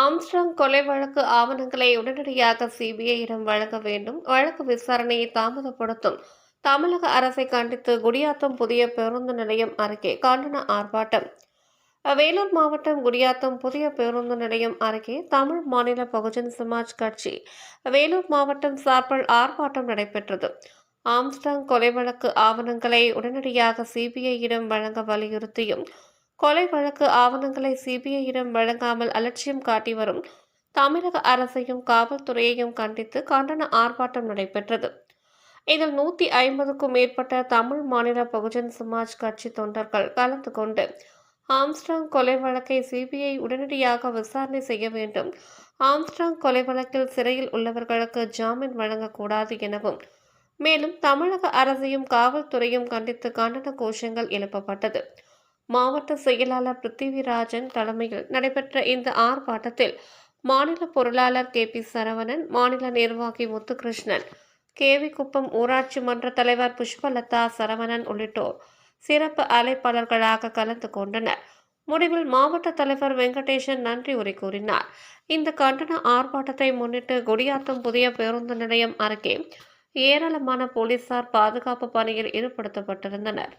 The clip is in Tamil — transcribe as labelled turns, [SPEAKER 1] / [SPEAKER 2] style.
[SPEAKER 1] ஆம்ஸ்ட்ராங் கொலை வழக்கு ஆவணங்களை உடனடியாக சிபிஐயிடம் வழங்க வேண்டும். வழக்கு விசாரணையை தாமதப்படுத்தும் தமிழக அரசை கண்டித்து குடியாத்தம் புதிய பேருந்து நிலையம் அருகே கண்டன ஆர்ப்பாட்டம். வேலூர் மாவட்டம் குடியாத்தம் புதிய பேருந்து நிலையம் அருகே தமிழ் மாநில பகுஜன் சமாஜ் கட்சி வேலூர் மாவட்டம் சார்பில் ஆர்ப்பாட்டம் நடைபெற்றது. ஆம்ஸ்ட்ராங் கொலை வழக்கு ஆவணங்களை உடனடியாக சிபிஐயிடம் வழங்க வலியுறுத்தியும், கொலை வழக்கு ஆவணங்களை சிபிஐயிடம் வழங்காமல் அலட்சியம் காட்டி வரும் தமிழக அரசையும் காவல்துறையையும் கண்டித்து கண்டன ஆர்ப்பாட்டம் நடைபெற்றது. இதில் 150க்கும் மேற்பட்ட தமிழ் மாநில பகுஜன் சமாஜ் கட்சி தொண்டர்கள் கலந்து கொண்டு ஆம்ஸ்ட்ராங் கொலை வழக்கை சிபிஐ உடனடியாக விசாரணை செய்ய வேண்டும், ஆம்ஸ்ட்ராங் கொலை வழக்கில் சிறையில் உள்ளவர்களுக்கு ஜாமீன் வழங்கக்கூடாது எனவும், மேலும் தமிழக அரசையும் காவல்துறையும் கண்டித்து கண்டன கோஷங்கள் எழுப்பப்பட்டது. மாவட்ட செயலாளர் பிருத்திவிராஜன் தலைமையில் நடைபெற்ற இந்த ஆர்ப்பாட்டத்தில் மாநில பொருளாளர் கே.பி. சரவணன், மாநில நிர்வாகி முத்துகிருஷ்ணன், கேவிக்குப்பம் ஊராட்சி மன்ற தலைவர் புஷ்பலதா சரவணன் உள்ளிட்டோர் சிறப்பு அழைப்பாளர்களாக கலந்து கொண்டனர். முடிவில் மாவட்ட தலைவர் வெங்கடேசன் நன்றி உரை கூறினார். இந்த கண்டன ஆர்ப்பாட்டத்தை முன்னிட்டு குடியாத்தம் புதிய பேருந்து நிலையம் அருகே ஏராளமான போலீசார் பாதுகாப்பு பணியில் ஈடுபடுத்தப்பட்டிருந்தனர்.